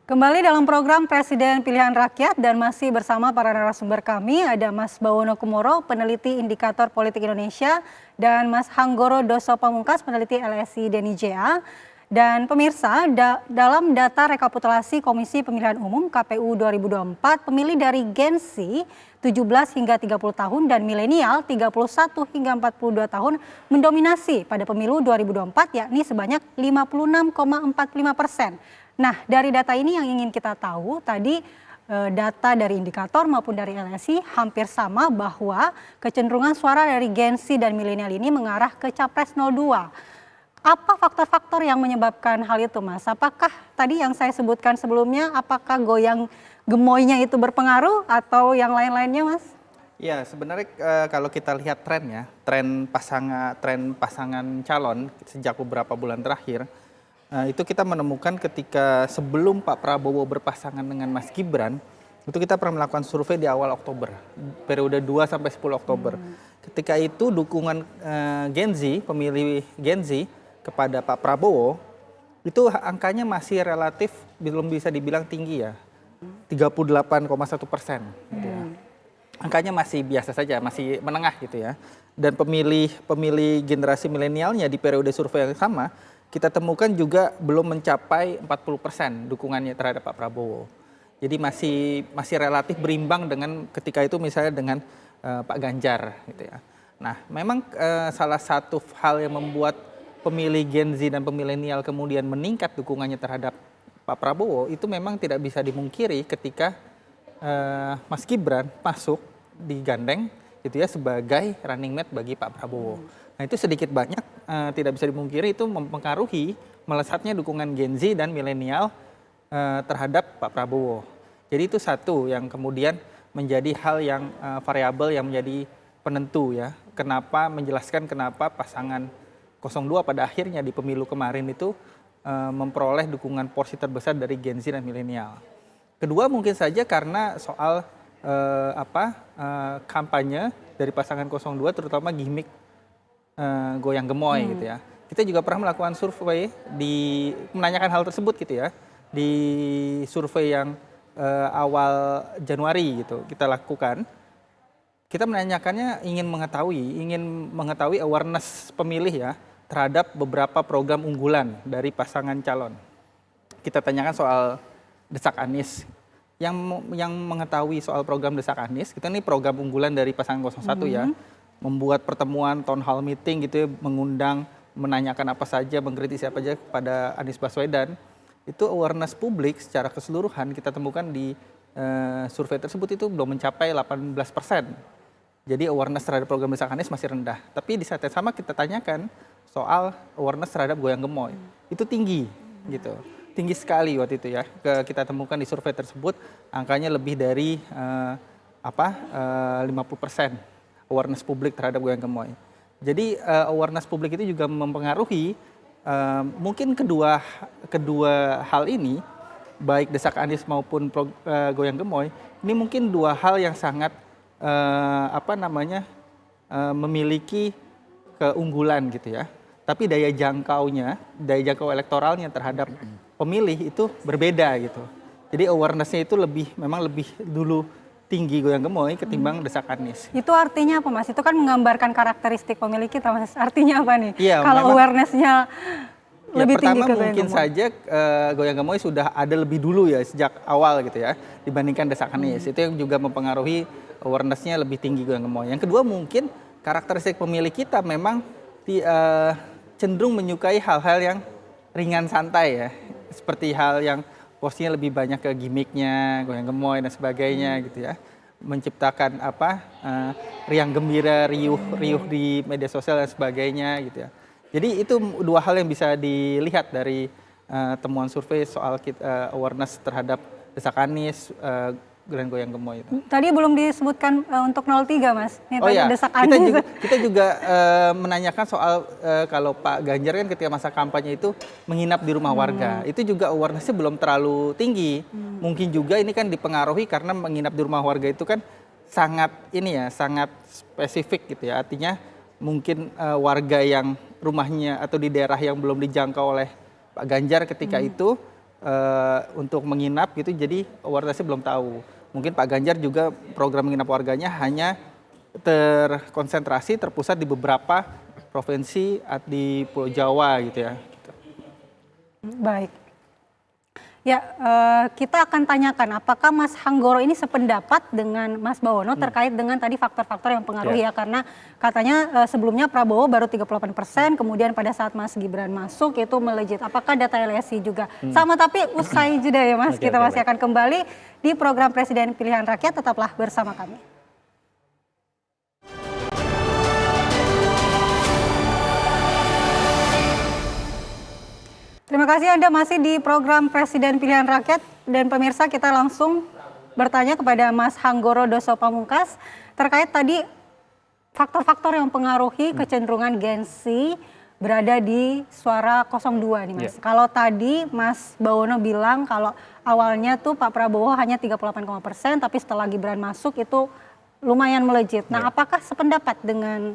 Kembali dalam program Presiden Pilihan Rakyat dan masih bersama para narasumber kami ada Mas Bawono Kumoro, peneliti Indikator Politik Indonesia, dan Mas Hanggoro Doso Pamungkas, peneliti LSI DNIJA. Dan pemirsa, dalam data rekapitulasi Komisi Pemilihan Umum KPU 2024, pemilih dari Gen Z 17 hingga 30 tahun dan milenial 31 hingga 42 tahun mendominasi pada pemilu 2024, yakni sebanyak 56,45%. Nah, dari data ini yang ingin kita tahu tadi, data dari indikator maupun dari LSI hampir sama bahwa kecenderungan suara dari Gen Z dan milenial ini mengarah ke Capres 02. Apa faktor-faktor yang menyebabkan hal itu, Mas? Apakah tadi yang saya sebutkan sebelumnya, apakah goyang gemoynya itu berpengaruh atau yang lain-lainnya, Mas? Ya, sebenarnya kalau kita lihat trennya, tren pasangan calon sejak beberapa bulan terakhir, itu kita menemukan ketika sebelum Pak Prabowo berpasangan dengan Mas Gibran, itu kita pernah melakukan survei di awal Oktober, periode 2 sampai 10 Oktober. Ketika itu dukungan Gen Z, pemilih Gen Z kepada Pak Prabowo, itu angkanya masih relatif belum bisa dibilang tinggi ya, 38,1%. Gitu ya. Angkanya masih biasa saja, masih menengah gitu ya. Dan pemilih generasi milenialnya di periode survei yang sama, kita temukan juga belum mencapai 40% dukungannya terhadap Pak Prabowo. Jadi masih relatif berimbang dengan ketika itu misalnya dengan Pak Ganjar gitu ya. Nah, memang salah satu hal yang membuat pemilih Gen Z dan pemilenial kemudian meningkat dukungannya terhadap Pak Prabowo itu memang tidak bisa dimungkiri ketika Mas Gibran masuk digandeng gitu ya sebagai running mate bagi Pak Prabowo. Nah, itu sedikit banyak tidak bisa dimungkiri itu mempengaruhi melesatnya dukungan Gen Z dan milenial terhadap Pak Prabowo. Jadi itu satu yang kemudian menjadi hal yang variabel yang menjadi penentu ya. Menjelaskan kenapa pasangan 02 pada akhirnya di pemilu kemarin itu memperoleh dukungan porsi terbesar dari Gen Z dan milenial. Kedua mungkin saja karena soal kampanye dari pasangan 02 terutama gimmick goyang gemoy gitu ya. Kita juga pernah melakukan survei menanyakan hal tersebut gitu ya. Di survei yang awal Januari gitu kita lakukan. Kita menanyakannya ingin mengetahui awareness pemilih ya terhadap beberapa program unggulan dari pasangan calon. Kita tanyakan soal Desak Anies. Yang mengetahui soal program Desak Anies, kita ini program unggulan dari pasangan 01 ya. Membuat pertemuan town hall meeting gitu ya, mengundang, menanyakan apa saja, mengkritik siapa saja kepada Anies Baswedan. Itu awareness publik secara keseluruhan kita temukan di survei tersebut itu belum mencapai 18%. Jadi awareness terhadap program Desak Anies masih rendah. Tapi di saat yang sama kita tanyakan soal awareness terhadap goyang gemoy. Itu tinggi gitu. Tinggi sekali waktu itu ya. Kita temukan di survei tersebut angkanya lebih dari 50% awareness publik terhadap goyang gemoy. Jadi awareness publik itu juga mempengaruhi mungkin kedua hal ini, baik Desak Anies maupun goyang gemoy, ini mungkin dua hal yang sangat memiliki keunggulan gitu ya. Tapi daya jangkau elektoralnya terhadap pemilih itu berbeda gitu. Jadi awareness-nya itu memang lebih dulu tinggi goyang gemoy ketimbang Desak Anies. Itu artinya apa, Mas? Itu kan menggambarkan karakteristik pemilih kita, Mas. Artinya apa nih? Ya, kalau awareness-nya lebih tinggi ke goyang gemoy. Mungkin saja goyang gemoy sudah ada lebih dulu ya sejak awal gitu ya dibandingkan Desak Anies. Itu yang juga mempengaruhi awareness-nya lebih tinggi goyang gemoy. Yang kedua mungkin karakteristik pemilih kita memang cenderung menyukai hal-hal yang ringan santai ya. Seperti hal yang porsinya lebih banyak ke gimmicknya, goyang gemoy dan sebagainya gitu ya. Menciptakan riang gembira, riuh di media sosial dan sebagainya gitu ya. Jadi itu dua hal yang bisa dilihat dari temuan survei soal awareness terhadap Desak Anies, goyang gemoy itu. Tadi belum disebutkan untuk 03, Mas. Nih, Desak Anies. Kita juga menanyakan soal kalau Pak Ganjar kan ketika masa kampanye itu menginap di rumah warga. Itu juga awareness-nya belum terlalu tinggi. Mungkin juga ini kan dipengaruhi karena menginap di rumah warga itu kan sangat spesifik gitu ya. Artinya mungkin warga yang rumahnya atau di daerah yang belum dijangkau oleh Pak Ganjar ketika itu untuk menginap gitu, jadi warganya belum tahu. Mungkin Pak Ganjar juga program menginap warganya hanya terkonsentrasi, terpusat di beberapa provinsi di Pulau Jawa gitu ya. Baik. Ya, kita akan tanyakan apakah Mas Hanggoro ini sependapat dengan Mas Bawono terkait dengan tadi faktor-faktor yang pengaruhi ya, karena katanya sebelumnya Prabowo baru 38%, kemudian pada saat Mas Gibran masuk itu melejit. Apakah data LSI juga sama? Tapi usai jeda ya Mas, kita masih akan kembali di program Presiden Pilihan Rakyat, tetaplah bersama kami. Terima kasih Anda masih di program Presiden Pilihan Rakyat, dan pemirsa kita langsung bertanya kepada Mas Hanggoro Dosopamungkas terkait tadi faktor-faktor yang mempengaruhi kecenderungan Gen Z berada di suara 02 nih Mas. Kalau tadi Mas Bawono bilang kalau awalnya tuh Pak Prabowo hanya 38,%, tapi setelah Gibran masuk itu lumayan melejit. Nah, apakah sependapat dengan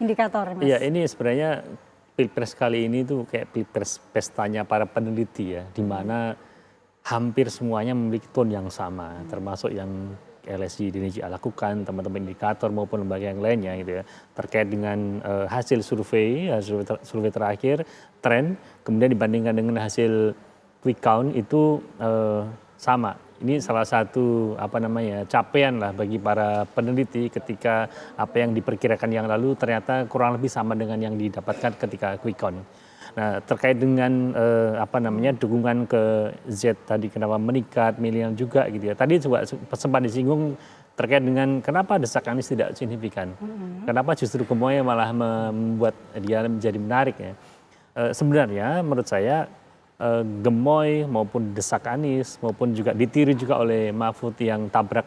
indikator Mas? Iya, ini sebenarnya Pilpres kali ini tuh kayak Pilpres pestanya para peneliti ya, di mana hampir semuanya memiliki tone yang sama, termasuk yang LSI Indonesia lakukan, teman-teman indikator maupun lembaga yang lainnya gitu ya, terkait dengan hasil survei terakhir, tren, kemudian dibandingkan dengan hasil quick count itu sama. Ini salah satu capaian lah bagi para peneliti ketika apa yang diperkirakan yang lalu ternyata kurang lebih sama dengan yang didapatkan ketika quick count. Nah, terkait dengan dukungan ke Z tadi kenapa meningkat, milenial juga gitu ya. Tadi juga sempat disinggung terkait dengan kenapa desak Anies tidak signifikan. Kenapa justru Gemoy malah membuat dia menjadi menarik ya. Sebenarnya menurut saya Gemoy maupun desak Anies maupun juga ditiru juga oleh Mahfud yang tabrak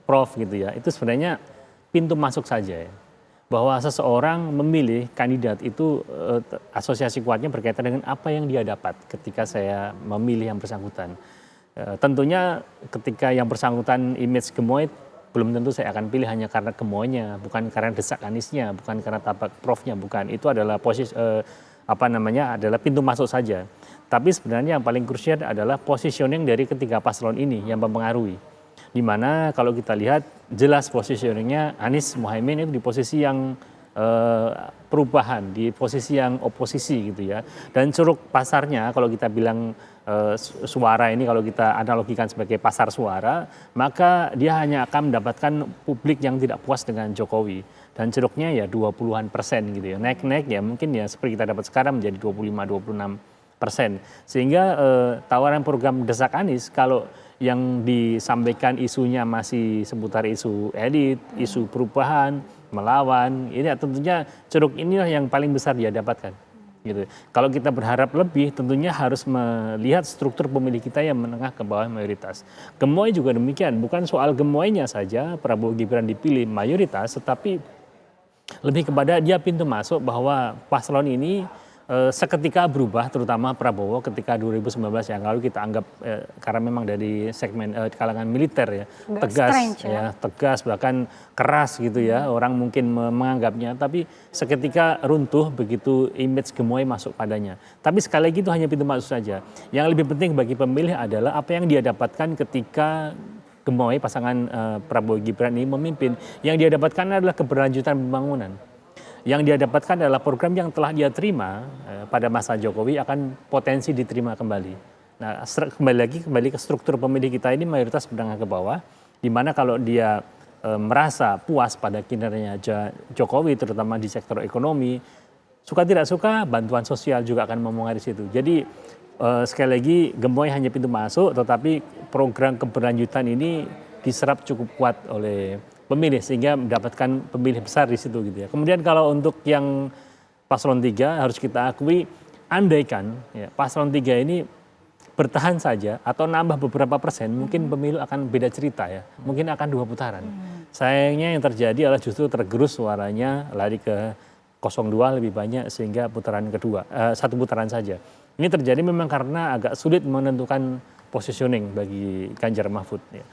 Prof gitu ya, itu sebenarnya pintu masuk saja ya. Bahwa seseorang memilih kandidat itu asosiasi kuatnya berkaitan dengan apa yang dia dapat ketika saya memilih yang bersangkutan. Tentunya ketika yang bersangkutan image Gemoy, belum tentu saya akan pilih hanya karena Gemoynya, bukan karena desak Aniesnya, bukan karena tabrak Profnya, bukan. Itu adalah adalah pintu masuk saja. Tapi sebenarnya yang paling krusial adalah positioning dari ketiga paslon ini yang mempengaruhi. Di mana kalau kita lihat jelas positioningnya Anies Muhaimin itu di posisi yang perubahan, di posisi yang oposisi gitu ya. Dan ceruk pasarnya kalau kita bilang suara ini kalau kita analogikan sebagai pasar suara, maka dia hanya akan mendapatkan publik yang tidak puas dengan Jokowi. Dan ceruknya ya 20-an% gitu ya. Naik-naik ya mungkin ya seperti kita dapat sekarang menjadi 25-26%. Sehingga tawaran program desak Anies kalau yang disampaikan isunya masih seputar isu elit, isu perubahan, melawan, ini tentunya ceruk inilah yang paling besar dia dapatkan. Gitu. Kalau kita berharap lebih, tentunya harus melihat struktur pemilih kita yang menengah ke bawah mayoritas. Gemoy juga demikian, bukan soal Gemoynya saja Prabowo Gibran dipilih mayoritas, tetapi lebih kepada dia pintu masuk bahwa paslon ini seketika berubah, terutama Prabowo ketika 2019 yang lalu kita anggap karena memang dari segmen kalangan militer ya, tegas bahkan keras gitu ya, orang mungkin menganggapnya, tapi seketika runtuh begitu image Gemoy masuk padanya. Tapi sekali lagi itu hanya pintu masuk saja. Yang lebih penting bagi pemilih adalah apa yang dia dapatkan ketika Gemoy pasangan Prabowo Gibran ini memimpin. Yang dia dapatkan adalah keberlanjutan pembangunan. Yang dia dapatkan adalah program yang telah dia terima pada masa Jokowi akan potensi diterima kembali. Nah, kembali ke struktur pemilih kita ini mayoritas menengah ke bawah, di mana kalau dia merasa puas pada kinerjanya Jokowi, terutama di sektor ekonomi, suka tidak suka bantuan sosial juga akan memengaruhi situ. Jadi sekali lagi Gemoy hanya pintu masuk, tetapi program keberlanjutan ini diserap cukup kuat oleh pemilih sehingga mendapatkan pemilih besar di situ gitu ya. Kemudian kalau untuk yang paslon 3 harus kita akui, andaikan ya, paslon 3 ini bertahan saja atau nambah beberapa persen, mungkin pemilu akan beda cerita ya. Mungkin akan 2 putaran. Sayangnya yang terjadi adalah justru tergerus suaranya lari ke 02 lebih banyak sehingga putaran kedua, 1 putaran saja. Ini terjadi memang karena agak sulit menentukan positioning bagi Ganjar Mahfud ya.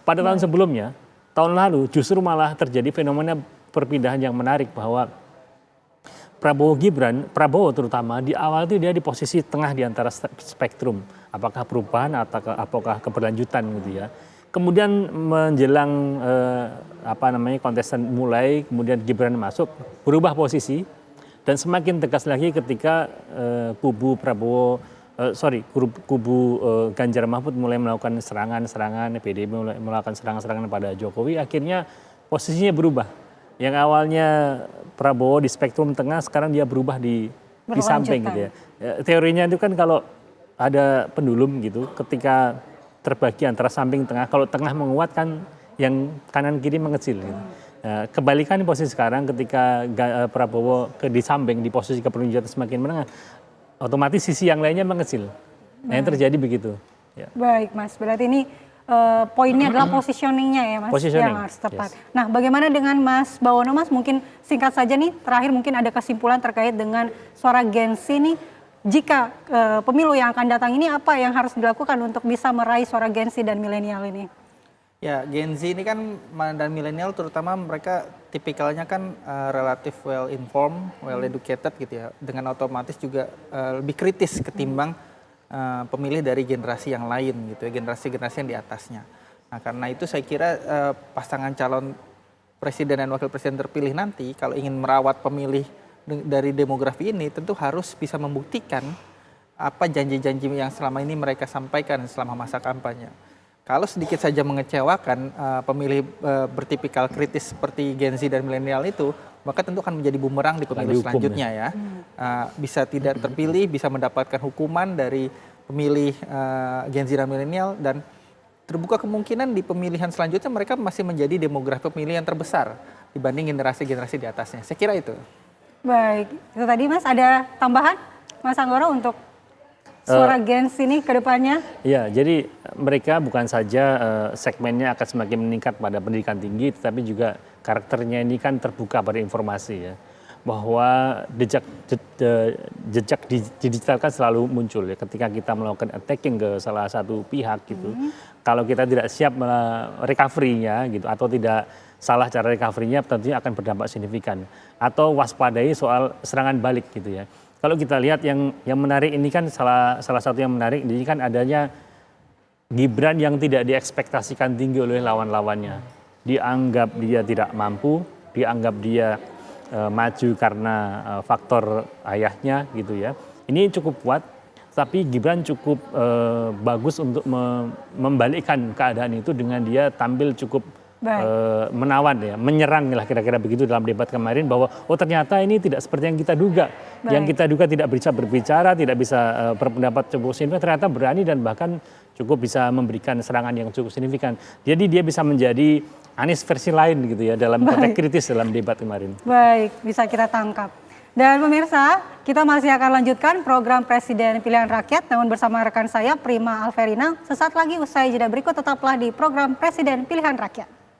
Pada tahun sebelumnya, tahun lalu justru malah terjadi fenomena perpindahan yang menarik bahwa Prabowo terutama di awal itu dia di posisi tengah di antara spektrum, apakah perubahan atau apakah keberlanjutan gitu ya. Kemudian menjelang kontestan mulai, kemudian Gibran masuk, berubah posisi dan semakin tegas lagi ketika kubu Ganjar Mahfud mulai melakukan serangan, PDIP mulai melakukan serangan pada Jokowi, akhirnya posisinya berubah. Yang awalnya Prabowo di spektrum tengah, sekarang dia berubah di samping gitu ya. Teorinya itu kan kalau ada pendulum gitu, ketika terbagi antara samping tengah, kalau tengah menguat kan yang kanan kiri mengecil gitu. Kebalikan posisi sekarang ketika Prabowo di samping di posisi keberlanjutan semakin menengah, otomatis sisi yang lainnya mengecil. Nah yang terjadi begitu. Ya. Baik Mas, berarti ini poinnya adalah positioningnya ya Mas, yang harus tepat. Yes. Nah bagaimana dengan Mas Bawono Mas, mungkin singkat saja nih, terakhir mungkin ada kesimpulan terkait dengan suara Gen Z nih, jika pemilu yang akan datang ini apa yang harus dilakukan untuk bisa meraih suara Gen Z dan milenial ini? Ya, Gen Z ini kan dan milenial terutama mereka tipikalnya kan relatif well informed, well educated gitu ya, dengan otomatis juga lebih kritis ketimbang pemilih dari generasi yang lain gitu ya, generasi-generasi yang di atasnya. Nah karena itu saya kira pasangan calon presiden dan wakil presiden terpilih nanti kalau ingin merawat pemilih dari demografi ini tentu harus bisa membuktikan apa janji-janji yang selama ini mereka sampaikan selama masa kampanye. Kalau sedikit saja mengecewakan pemilih bertipikal kritis seperti Gen Z dan milenial itu, maka tentu akan menjadi bumerang di pemilu selanjutnya ya. Bisa tidak terpilih, bisa mendapatkan hukuman dari pemilih Gen Z dan milenial, dan terbuka kemungkinan di pemilihan selanjutnya mereka masih menjadi demografi pemilih yang terbesar dibanding generasi-generasi di atasnya. Saya kira itu. Baik, itu tadi Mas, ada tambahan Mas Anggoro untuk suara Gen Z ini ke depannya? Iya, jadi mereka bukan saja segmennya akan semakin meningkat pada pendidikan tinggi, tetapi juga karakternya ini kan terbuka pada informasi ya. Bahwa jejak digital kan selalu muncul ya, ketika kita melakukan attacking ke salah satu pihak gitu. Kalau kita tidak siap recovery-nya gitu, atau tidak salah cara recovery-nya, tentunya akan berdampak signifikan. Atau waspadai soal serangan balik gitu ya. Kalau kita lihat yang menarik ini kan salah satu yang menarik ini kan adanya Gibran yang tidak diekspektasikan tinggi oleh lawan-lawannya. Dianggap dia tidak mampu, dianggap dia maju karena faktor ayahnya gitu ya. Ini cukup kuat, tapi Gibran cukup bagus untuk membalikkan keadaan itu dengan dia tampil cukup menawan ya, menyerang lah kira-kira begitu dalam debat kemarin, bahwa ternyata ini tidak seperti yang kita duga. Yang kita duga tidak bisa berbicara, tidak bisa berpendapat cukup signifikan, ternyata berani dan bahkan cukup bisa memberikan serangan yang cukup signifikan. Jadi dia bisa menjadi Anies versi lain gitu ya dalam konteks kritis dalam debat kemarin. Baik, bisa kita tangkap. Dan pemirsa, kita masih akan lanjutkan program Presiden Pilihan Rakyat, namun bersama rekan saya Prima Alverina. Sesaat lagi usai jeda berikut, tetaplah di program Presiden Pilihan Rakyat.